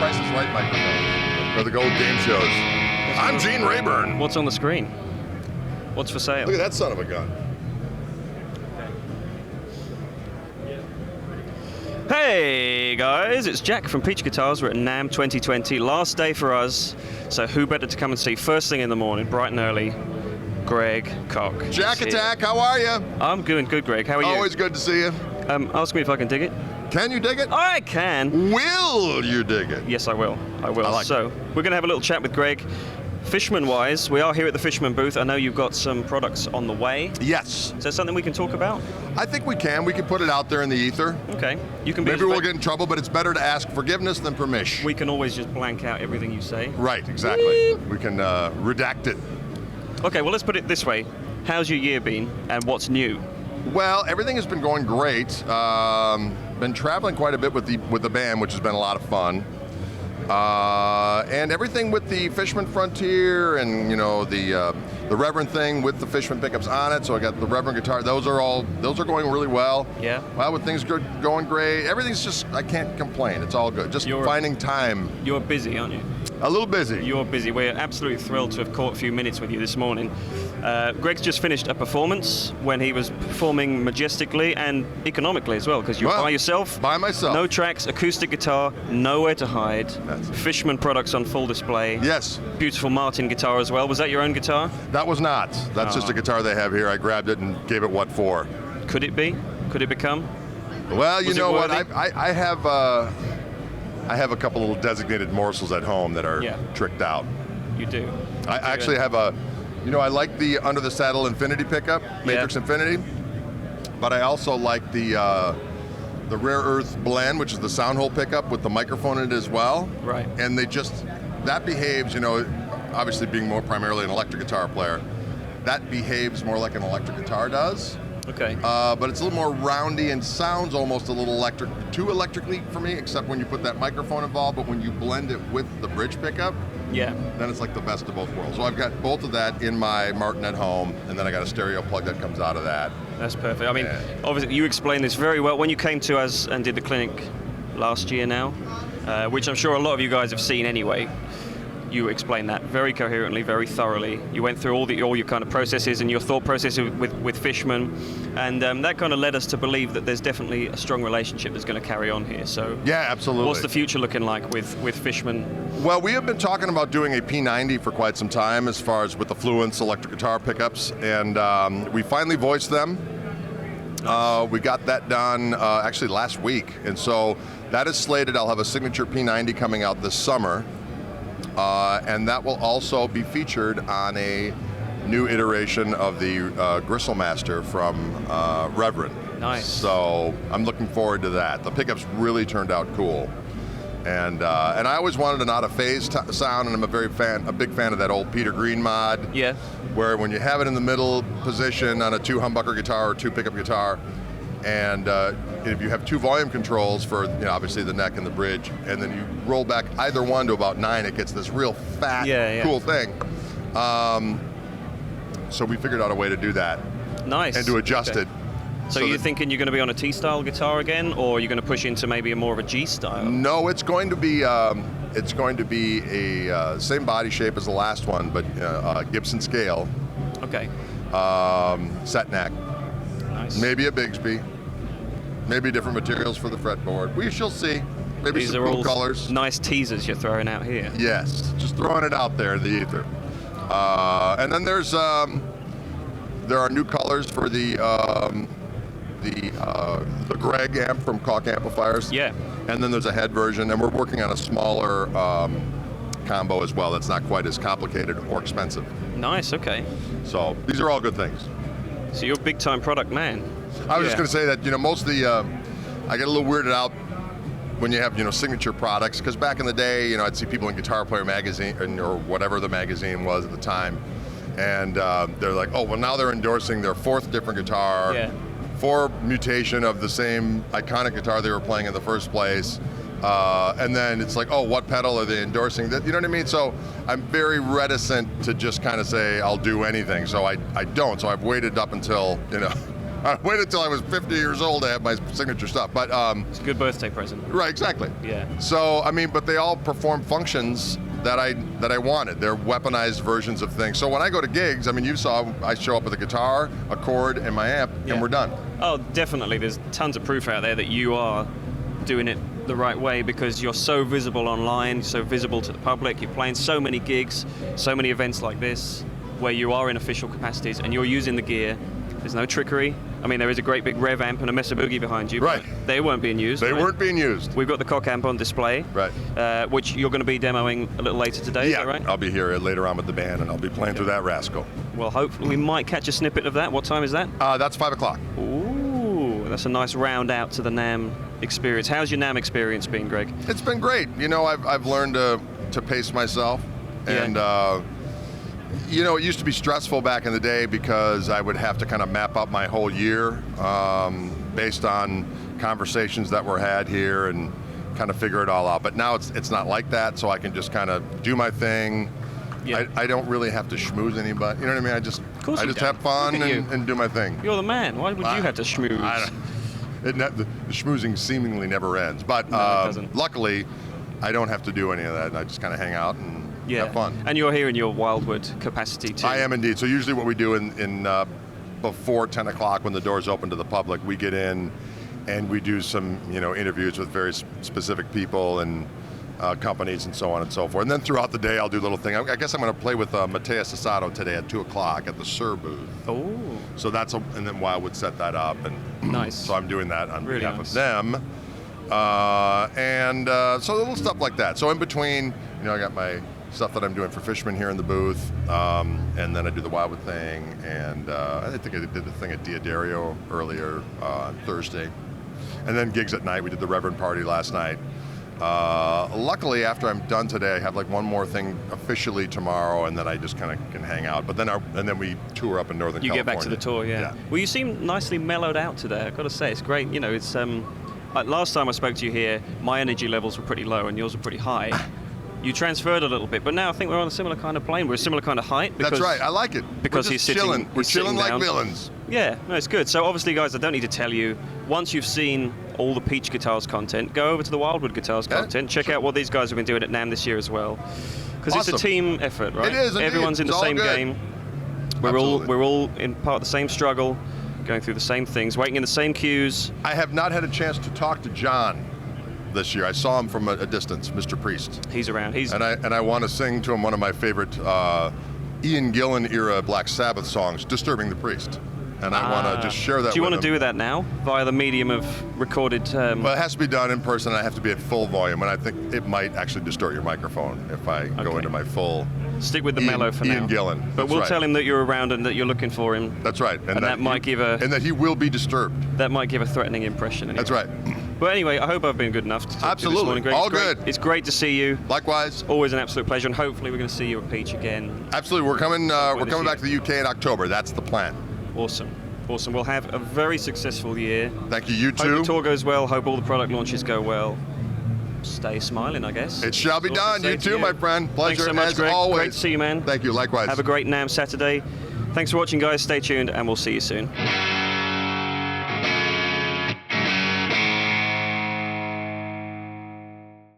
Price is Right microphones, or the gold game shows. I'm Gene Rayburn. What's on the screen? What's for sale? Look at that son of a gun. Hey guys, it's Jack from Peach Guitars. We're at NAMM 2020, last day for us. So who better to come and see first thing in the morning, bright and early? Greg Koch. Jack Attack, how are you? I'm doing good, Greg. How are you? Always good to see you. Ask me if I can dig it. Can you dig it? I can. Will you dig it? Yes, I will. I will. I like so we're going to have a little chat with Greg. Fishman-wise, we are here at the Fishman booth. I know you've got some products on the way. Yes. Is there something we can talk about? I think we can. We can put it out there in the ether. Okay. You can be Maybe we'll get in trouble, but it's better to ask forgiveness than permission. We can always just blank out everything you say. Right, exactly. We can redact it. Okay, well, let's put it this way. How's your year been, and what's new? Well, everything has been going great. Been traveling quite a bit with the band, which has been a lot of fun. And everything with the Fishman Frontier and the Reverend thing with the Fishman pickups on it. So I got the Reverend guitar. Those are going really well. Yeah. Well, with things going great, everything's just, I can't complain. It's all good. Just finding time. You're busy, aren't you? A little busy. You're busy. We're absolutely thrilled to have caught a few minutes with you this morning. Greg's just finished a performance when he was performing majestically and economically as well, because you're by yourself. By myself. No tracks, acoustic guitar, nowhere to hide. That's it. Fishman products on full display. Yes. Beautiful Martin guitar as well. Was that your own guitar? That was not. That's just a guitar they have here. I grabbed it and gave it what for. Could it be? Could it become? Well, you know what? worthy? I have a couple little designated morsels at home that are tricked out. You do. I actually have I like the Under the Saddle Infinity pickup, Matrix Infinity, but I also like the Rare Earth Blend, which is the sound hole pickup with the microphone in it as well. Right. And that behaves, obviously being more primarily an electric guitar player, that behaves more like an electric guitar does. Okay. But it's a little more roundy and sounds almost a little too electrically for me, except when you put that microphone involved. But when you blend it with the bridge pickup, then it's like the best of both worlds. So I've got both of that in my Martin at home, and then I got a stereo plug that comes out of that. That's perfect. I mean, obviously you explained this very well when you came to us and did the clinic last year now, which I'm sure a lot of you guys have seen anyway. You explained that very coherently, very thoroughly. You went through all your kind of processes and your thought process with Fishman, and that kind of led us to believe that there's definitely a strong relationship that's going to carry on here. So yeah, absolutely. What's the future looking like with Fishman? Well, we have been talking about doing a P90 for quite some time as far as with the Fluence electric guitar pickups, and we finally voiced them. We got that done actually last week, and so that is slated. I'll have a signature P90 coming out this summer. And that will also be featured on a new iteration of the Gristlemaster from Reverend. Nice. So I'm looking forward to that. The pickups really turned out cool, and I always wanted an out-of-phase sound, and I'm a big fan of that old Peter Green mod. Yeah. Where when you have it in the middle position on a 2-humbucker guitar or 2-pickup guitar, and if you have 2 volume controls for obviously the neck and the bridge, and then you roll back either one to about 9, it gets this real fat, cool thing. So we figured out a way to do that. Nice. And to adjust it. So you're thinking you're going to be on a T-style guitar again, or you're going to push into maybe more of a G-style? No, it's going to be a same body shape as the last one, but Gibson scale. Okay. Set neck. Nice. Maybe a Bigsby. Maybe different materials for the fretboard. We shall see. Maybe These some are cool all colors. Nice teasers you're throwing out here. Yes, just throwing it out there in the ether. And then there are new colors for the Greg amp from Koch amplifiers. Yeah. And then there's a head version, and we're working on a smaller combo as well. That's not quite as complicated or expensive. Nice. Okay. So these are all good things. So you're a big time product man. I was just going to say that most of the I get a little weirded out when you have signature products, because back in the day I'd see people in Guitar Player magazine or whatever the magazine was at the time, and they're like, oh well, now they're endorsing their 4th different guitar, 4 mutation of the same iconic guitar they were playing in the first place, and then it's like, oh, what pedal are they endorsing? That, you know what I mean? So I'm very reticent to just kind of say I'll do anything. So I don't. So I've waited up until I waited until I was 50 years old to have my signature stuff. But It's a good birthday present. right, exactly. Yeah. So I mean, but they all perform functions that I wanted. They're weaponized versions of things. So when I go to gigs, I mean, you saw I show up with a guitar, a chord, and my amp, Yeah. and we're done. Oh, definitely. There's tons of proof out there that you are doing it the right way because you're so visible online, so visible to the public. You're playing so many gigs, so many events like this where you are in official capacities and you're using the gear. There's no trickery. I mean, there is a great big rev amp and a Mesa Boogie behind you. Right. But they weren't being used. They right? weren't being used. We've got the Koch amp on display, Right. which you're going to be demoing a little later today, is Yeah, that right? I'll be here later on with the band, and I'll be playing through that rascal. Well, hopefully we might catch a snippet of that. What time is that? That's 5 o'clock. Ooh, that's a nice round out to the NAMM experience. How's your NAMM experience been, Greg? It's been great. You know, I've learned to pace myself, and you know, it used to be stressful back in the day because I would have to kind of map up my whole year based on conversations that were had here and kind of figure it all out. But now it's not like that, so I can just kind of do my thing. Yeah. I don't really have to schmooze anybody. You know what I mean? I just course you have fun Look at you. and do my thing. You're the man. Why would you have to schmooze? The schmoozing seemingly never ends. But No, it doesn't. luckily, I don't have to do any of that. I just kind of hang out and have fun. And you're here in your Wildwood capacity too. I am indeed. So usually what we do in before 10 o'clock when the doors open to the public, we get in and we do some interviews with very specific people and companies and so on and so forth. And then throughout the day, I'll do little things. I guess I'm going to play with Mateus Asado today at 2 o'clock at the Sir booth. Oh. So and then Wildwood set that up. And Nice. So I'm doing that on Really behalf nice. of them. So little stuff like that. So in between, I got my stuff that I'm doing for Fishman here in the booth, and then I do the Wildwood thing, and I think I did the thing at Diodario earlier on Thursday, and then gigs at night. We did the Reverend party last night. Luckily, after I'm done today, I have like one more thing officially tomorrow, and then I just kind of can hang out. But then we tour up in Northern California. You get back to the tour, yeah. Well, you seem nicely mellowed out today. I've got to say, it's great. It's like last time I spoke to you here, my energy levels were pretty low and yours were pretty high. You transferred a little bit, but now I think we're on a similar kind of plane. We're a similar kind of height. That's right. I like it. Because we're just he's sitting. chilling. We're he's sitting chilling like down. villains. Yeah, no, it's good. So obviously, guys, I don't need to tell you. Once you've seen all the Peach Guitars content, go over to the Wildwood Guitars content. Check out what these guys have been doing at NAMM this year as well. Because it's a team effort, right? It is. Indeed. Everyone's in the It's all same good. game. Absolutely. We're all in part of the same struggle, going through the same things, waiting in the same queues. I have not had a chance to talk to John this year. I saw him from a distance, Mr. Priest. He's around. And I want to sing to him one of my favorite Ian Gillan era Black Sabbath songs, "Disturbing the Priest." And I want to just share that with him. Do you want to do that now via the medium of recorded? Well, it has to be done in person. I have to be at full volume, and I think it might actually distort your microphone if I go into my full. Stick with the mellow for now. Ian Gillan. But we'll tell him that you're around and that you're looking for him. That's right. And that might give a. And that he will be disturbed. That might give a threatening impression. Anyway. That's right. But anyway, I hope I've been good enough to talk to you this morning, Greg. All good. It's great to see you. Likewise. Always an absolute pleasure, and hopefully we're going to see you at Peach again. Absolutely. We're coming. We're coming back year. to the UK in October. That's the plan. Awesome. We'll have a very successful year. Thank you. You too. Hope the tour goes well. Hope all the product launches go well. Stay smiling, I guess. It shall be That's all I done. can You say too, to my friend. Pleasure Thanks so much, as Greg. always. Great to see you, man. Thank you. Likewise. Have a great NAMM Saturday. Thanks for watching, guys. Stay tuned, and we'll see you soon.